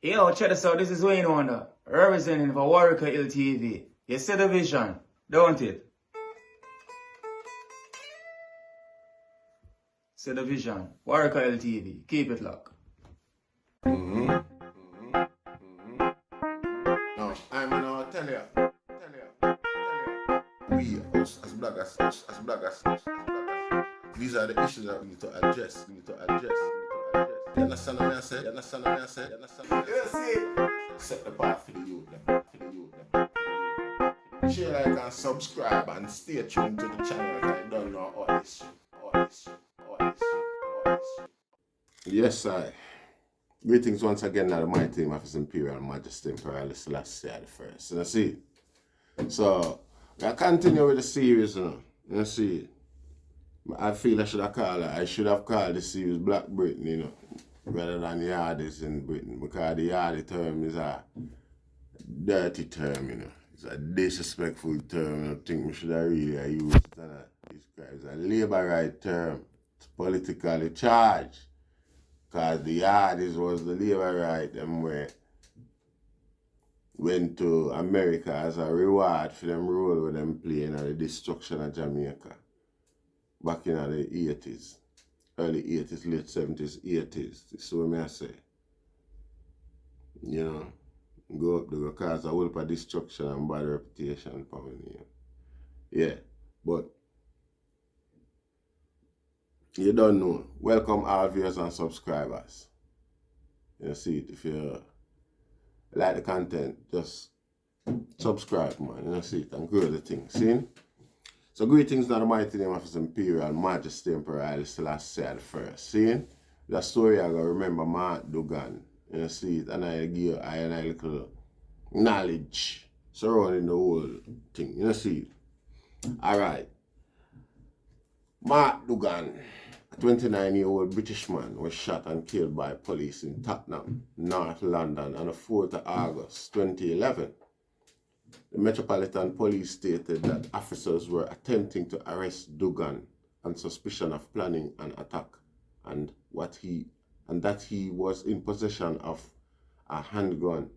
Yo, check this out. This is Wayne Wonder, representing for Warieka LTV. You see the vision, don't it? See the vision. Warieka LTV. Keep it locked. No, I'm gonna tell you. We, us as bloggers, these are the issues that we need to address. You understand what I said? You see? Set the path for the youth. Share, like, and subscribe and stay tuned to the channel. I don't know all this. Yes, I. Greetings once again to the mighty name of His Imperial Majesty Emperor Selassie the First. You see? So, I continue with the series, you see? I feel I should have called the series Black Britain, rather than Yardies in Britain, because the Yardie term is a dirty term, It's a disrespectful term. I think we should have really used it and describe it as a labor right term. It's politically charged. Because the Yardies was the labor right and we went to America as a reward for them role with them playing the destruction of Jamaica. Back in the 80s. Early 80s, late 70s, 80s. This is what I say. Go up there because a whole lot of destruction and bad reputation for me. Yeah, but you don't know. Welcome all viewers and subscribers. You see it. If you like the content, just subscribe, man. You see it and grow the thing. See? So greetings to the mighty name of His Imperial Majesty Emperor Haile Selassie the First. See? The story I gotta remember Duggan. You see it, and I give a little knowledge surrounding the whole thing. You see it. Alright. Duggan, a 29-year-old British man, was shot and killed by police in Tottenham, North London on the 4th of August 2011. The Metropolitan Police stated that officers were attempting to arrest Duggan on suspicion of planning an attack and that he was in possession of a handgun.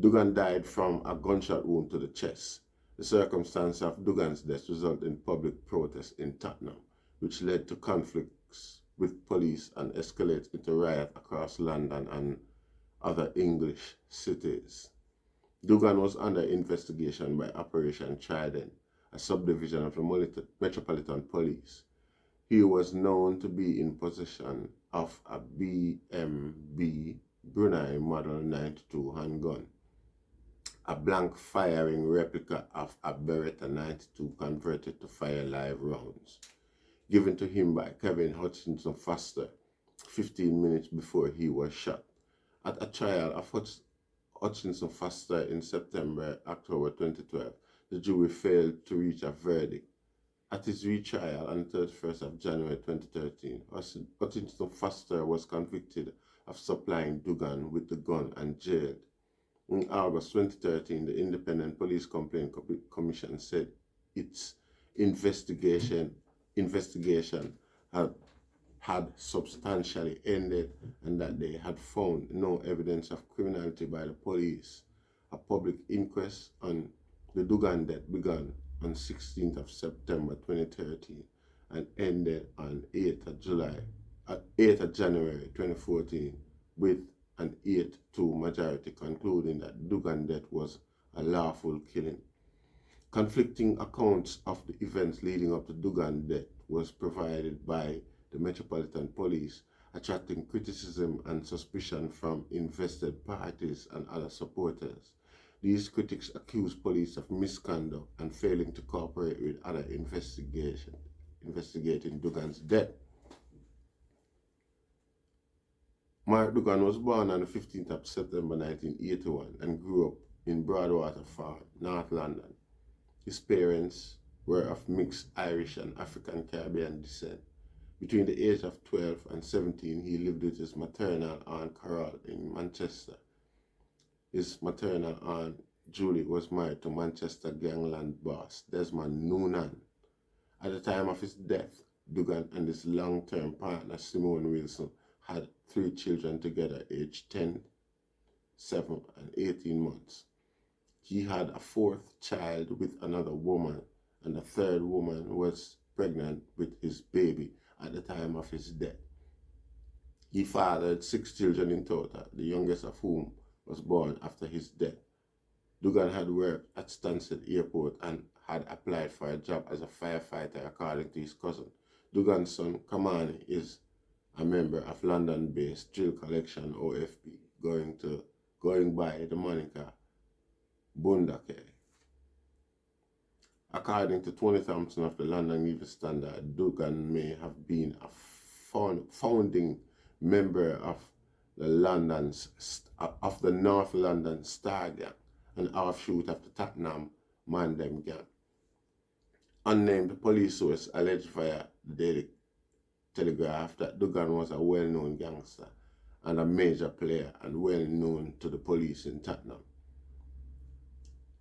Duggan died from a gunshot wound to the chest. The circumstance of Duggan's death resulted in public protest in Tottenham, which led to conflicts with police and escalated into riot across London and other English cities. Duggan was under investigation by Operation Trident, a subdivision of the Metropolitan Police. He was known to be in possession of a BMB Brunei Model 92 handgun, a blank firing replica of a Beretta 92 converted to fire live rounds, given to him by Kevin Hutchinson Foster 15 minutes before he was shot. At a trial of Hutchinson Foster in October 2012, the jury failed to reach a verdict. At his retrial on the 31st of January 2013, Hutchinson Foster was convicted of supplying Duggan with the gun and jailed. In August 2013, the Independent Police Complaint Commission said its investigation had substantially ended and that they had found no evidence of criminality by the police. A public inquest on the Duggan death began on 16th of September 2013 and ended on 8th of January 2014 with an 8-2 majority concluding that Duggan death was a lawful killing. Conflicting accounts of the events leading up to Duggan death was provided by the Metropolitan Police, attracting criticism and suspicion from invested parties and other supporters. These critics accused police of misconduct and failing to cooperate with other investigating Duggan's death. Mark Duggan was born on the 15th of September 1981 and grew up in Broadwater Farm, North London. His parents were of mixed Irish and African Caribbean descent. Between the age of 12 and 17, he lived with his maternal aunt Carol in Manchester. His maternal aunt Julie was married to Manchester gangland boss Desmond Noonan. At the time of his death, Duggan and his long-term partner Simone Wilson had 3 children together, aged 10, 7 and 18 months. He had a fourth child with another woman, and the third woman was pregnant with his baby at the time of his death. He fathered 6 children in total, the youngest of whom was born after his death. Duggan had worked at Stansted Airport and had applied for a job as a firefighter, according to his cousin. Duggan's son, Kamani, is a member of London-based Drill Collection OFP, going by the moniker Bundake. According to Tony Thompson of the London Evening Standard, Duggan may have been a founding member of the North London Star Gang, an offshoot of the Tottenham Mandem Gang. Unnamed police source alleged via the Daily Telegraph that Duggan was a well-known gangster and a major player and well known to the police in Tottenham.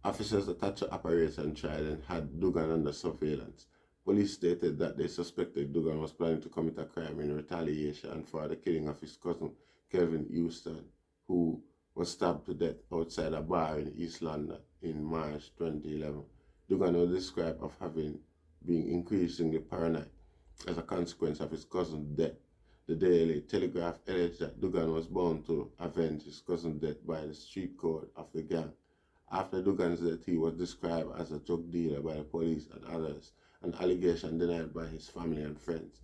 Officers attached to Operation Trident had Duggan under surveillance. Police stated that they suspected Duggan was planning to commit a crime in retaliation for the killing of his cousin, Kelvin Houston, who was stabbed to death outside a bar in East London in March 2011. Duggan was described of having been increasingly paranoid as a consequence of his cousin's death. The Daily Telegraph alleged that Duggan was bound to avenge his cousin's death by the street code of the gang. After Duggan's death, he was described as a drug dealer by the police and others, an allegation denied by his family and friends.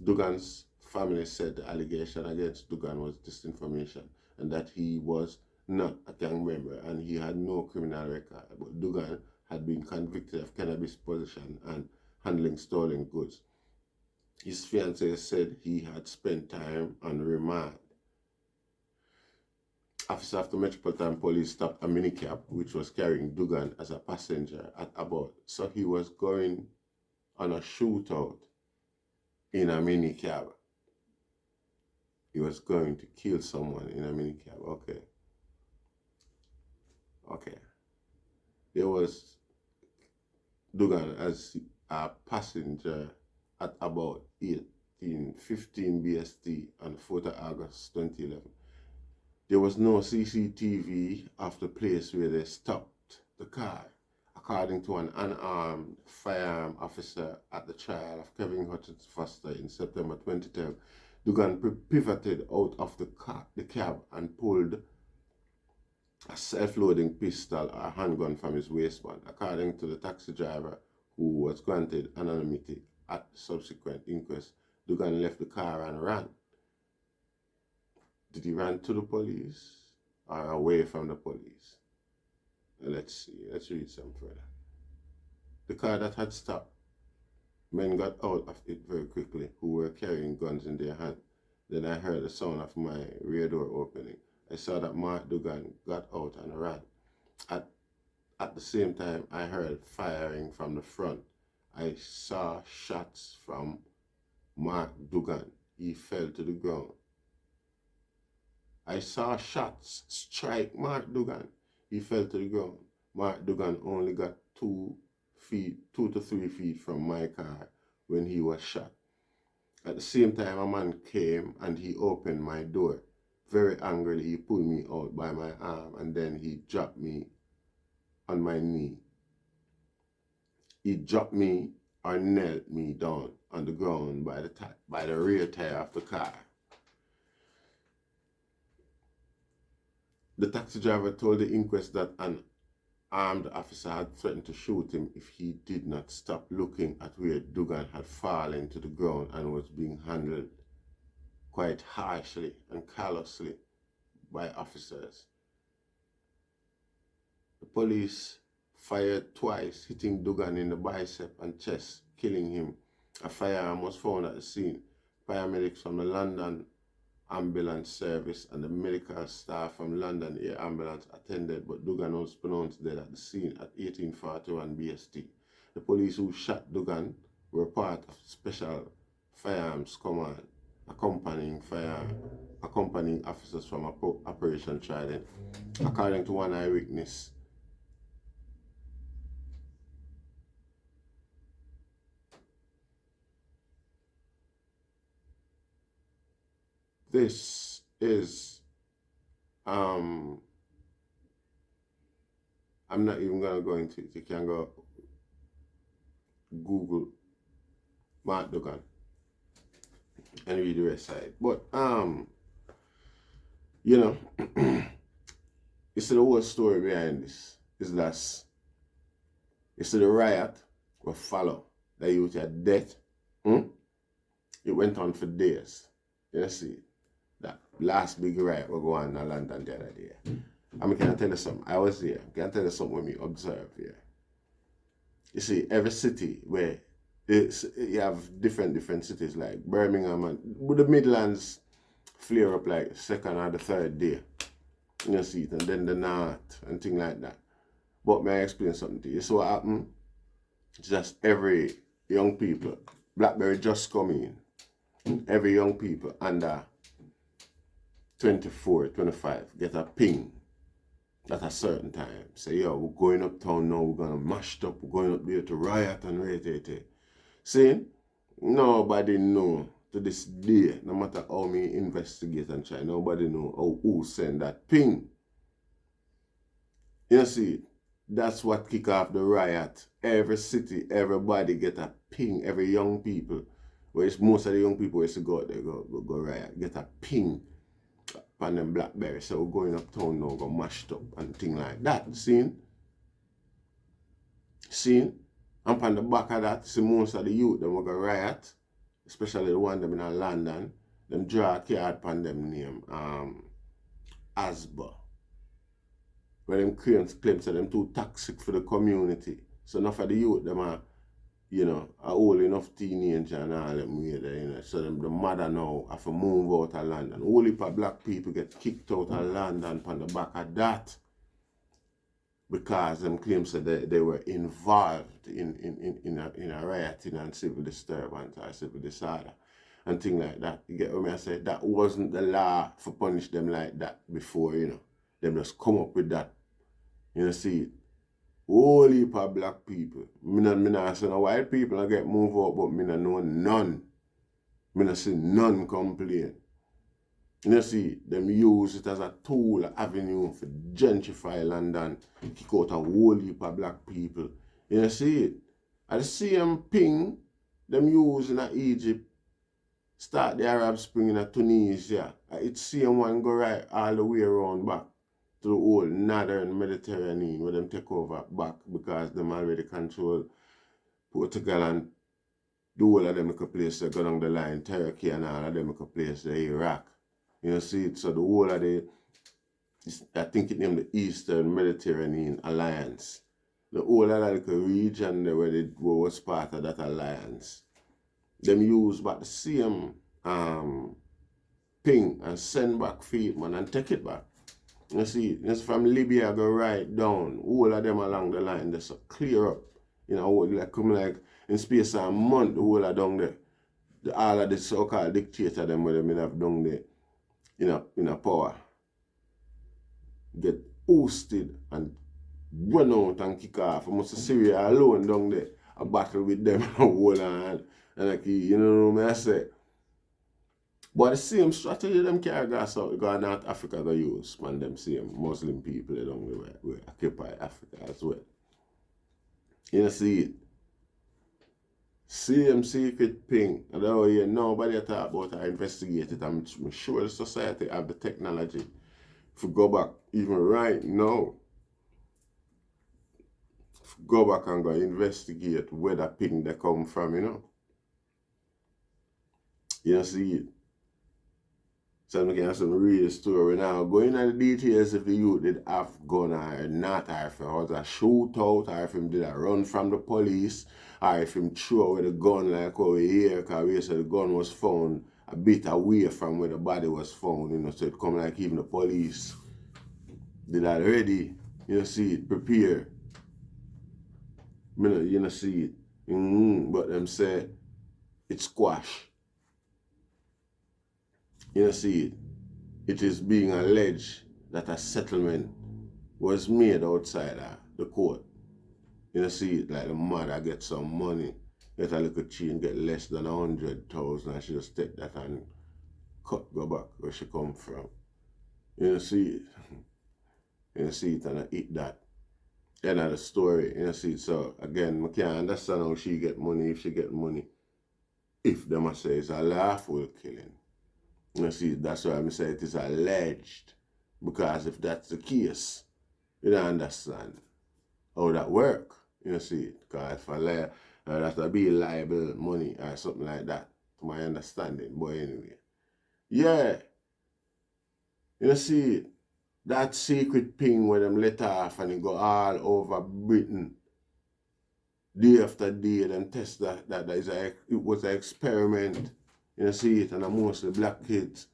Duggan's family said the allegation against Duggan was disinformation and that he was not a gang member and he had no criminal record, but Duggan had been convicted of cannabis possession and handling stolen goods. His fiancée said he had spent time on remand. Officer of the Metropolitan Police stopped a minicab which was carrying Duggan as a passenger at about, so he was going on a shootout in a minicab. He was going to kill someone in a minicab. Okay. There was Duggan as a passenger at about 18:15 BST on 4th of August 2011. There was no CCTV of the place where they stopped the car. According to an unarmed firearm officer at the trial of Kevin Hutchins Foster in September 2010, Duggan pivoted out of the cab and pulled a self-loading pistol or handgun from his waistband. According to the taxi driver, who was granted anonymity at the subsequent inquest, Duggan left the car and ran. Did he run to the police or away from the police? Let's see. Let's read some further. The car that had stopped, men got out of it very quickly who were carrying guns in their hand. Then I heard the sound of my rear door opening. I saw that Mark Duggan got out and ran. At the same time, I heard firing from the front. I saw shots from Mark Duggan. He fell to the ground. I saw shots strike Mark Duggan. He fell to the ground. Mark Duggan only got 2 to 3 feet from my car when he was shot. At the same time, a man came and he opened my door. Very angrily, he pulled me out by my arm and then he dropped me on my knee. He dropped me or knelt me down on the ground by the rear tire of the car. The taxi driver told the inquest that an armed officer had threatened to shoot him if he did not stop looking at where Duggan had fallen to the ground and was being handled quite harshly and callously by officers. The police fired twice, hitting Duggan in the bicep and chest, killing him. A firearm was found at the scene. Paramedics from the London Ambulance Service and the medical staff from London Air Ambulance attended, but Duggan was pronounced dead at the scene at 18:41 BST. The police who shot Duggan were part of Special Firearms Command, accompanying officers from Operation Trident. According to one eyewitness, this is I'm not even gonna go into it. You can go Google Mark Duggan and read the rest of it. But you know, you see the whole story behind this is that you see the riot will follow the youth at death. It went on for days. You see, that last big riot will go on in London the other day. I mean, can I tell you something? I was there. Can I tell you something when we observe here? You see, every city where you have different cities like Birmingham and the Midlands flare up like second or the third day. You see it, and then the north and things like that. But may I explain something to you? So what happened? Just every young people, Blackberry just come in. Every young people under 24, 25 get a ping at a certain time. Say, yo, we're going uptown now, we're gonna mash it up, we're going up there to riot and rate. See, nobody know to this day, no matter how me investigate and try, nobody know who send that ping. You see, that's what kick off the riot. Every city, everybody get a ping, every young people. Where it's most of the young people used to go out there, go riot, get a ping on them Blackberry. So we're going uptown now, go mashed up and thing like that. See? And on the back of that, see most of the youth, them will go riot, especially the one them in London, them draw a card upon them name, Asba. Where them claims that them too toxic for the community. So enough of the youth, them are, a old enough teenager and all them way there, So them, the mother now have to move out of London. Only for black people get kicked out of London on the back of that. Because them claims that they were involved in a rioting and civil disturbance or civil disorder and things like that. You get what I say? That wasn't the law for punish them like that before, Them just come up with that. See it. Whole heap of black people. Me not say no white people I get moved out, but me not know none. Me not see none complain. See, them use it as a tool, an avenue for gentrify London, kick out a whole heap of black people. See it? At the same thing, them use in Egypt, start the Arab Spring in Tunisia. It's same one go right all the way around back to the whole northern Mediterranean where them take over back because them already control Portugal and the whole of them place they go down the line, Turkey and all of them place the Iraq. See it? So the whole of I think it named the Eastern Mediterranean Alliance. The whole of the region there where they was part of that alliance. Them use back the same ping and send back feet man and take it back. See, it's from Libya go right down, all of them along the line, they so clear up. Like in space of a month, the whole of down there. All of the so-called dictator them where them have down there in a power. Get ousted and run out and kick off. Almost Syria alone down there, a battle with them and hold on. And like what I say. But the same strategy them carry go North Africa go use man them same Muslim people along the way we occupy Africa as well. See it? Same secret thing. And nobody talk about it, investigate it. I'm sure the society have the technology to go back even right now. Go back and go investigate where that ping they come from, see it? So I'm looking at some real story now. Going into the details if the youth did have gun or not, or if it was a shootout, or if him did a run from the police, or if him threw away the gun like over here, because we said the gun was found a bit away from where the body was found, so it come like even the police did already, see it, prepare. See it. But them say it's squash. See it. It is being alleged that a settlement was made outside the court. See it, like the mother get some money, get a little chain, get less than 100,000, and she just take that and go back where she come from. See it. See it and I eat that. End of the story, you know, see. So again, I can't understand how she get money if she get money. If them a say it's a lawful killing. You know, see, that's why I say it is alleged. Because if that's the case, you don't understand how that work. You know, see, because for that would be liable money or something like that, to my understanding. But anyway, yeah, you know, see, that secret ping where them let off and it go all over Britain, day after day, them test that it was an experiment. You know, see it, and mostly black kids.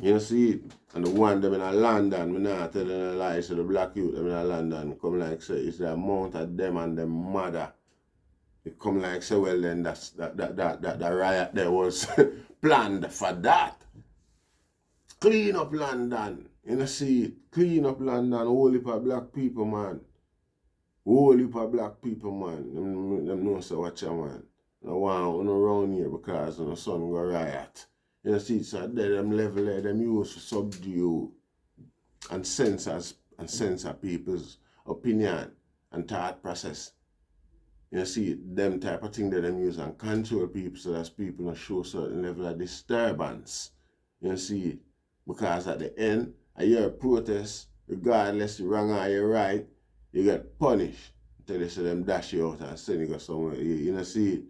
You know, see it, and the one them in London, me not telling a lie, so the black youth them in London come like say it's the amount of them and them mother. It come like say, well then that riot there was planned for that. Clean up London. You know, see it, clean up London, whole heap of black people, man. Whole heap of black people, man. Them know so watch ya, man. I want around here because the sun go riot. You know, see, so there them level there, them use to subdue and censor people's opinion and thought process. You know, see, them type of thing that them use and control people so that people don't show certain level of disturbance. You know, see, because at the end, of your protest, regardless you're wrong or you're right, you get punished until they say them dash you out and send you go somewhere. You know, see,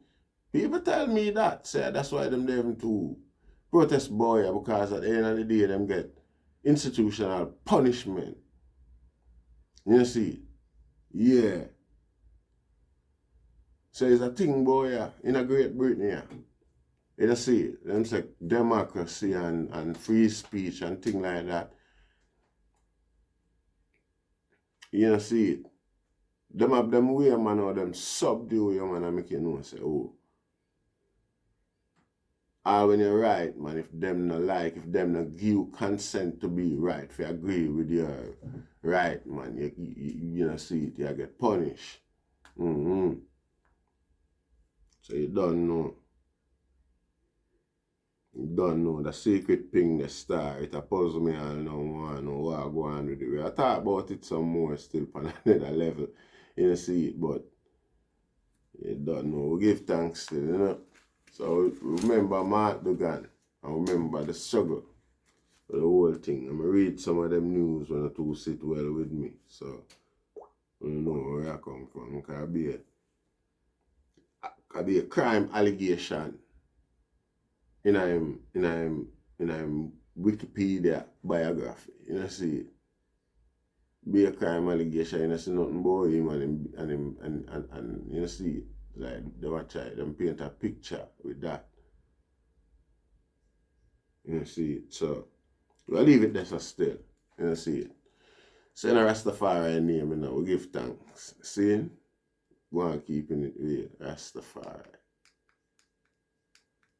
people tell me that, say that's why them them to protest boy, because at the end of the day, them get institutional punishment. You see, yeah. So it's a thing, boy, yeah, in a Great Britain, yeah. You see, them say democracy and free speech and things like that. You see it. Them have them way, man, or them subdue you, man, and make you know, say, oh. Or when you're right, man, if them not like, if them not give you consent to be right, if you agree with your right, man, you know, see it, you get punished. So you don't know. You don't know the secret thing, the star. It a puzzle me and I don't want to know what I go on with it. I talk about it some more still on another level. You know, see it, but you don't know. We give thanks still, you know. So remember Mark Duggan and remember the struggle for the whole thing. I'm going to read some of them news when the two sit well with me. So I don't know where I come from. It could be a crime allegation in a Wikipedia biography. You know, see, be a crime allegation, you know, see nothing about him and you know, see, like they watch it, them paint a picture with that. You know, see it. So we'll leave it there so still. You know, see it. So in a Rastafari name, you know, we give thanks. See? Go on keeping it real. Rastafari.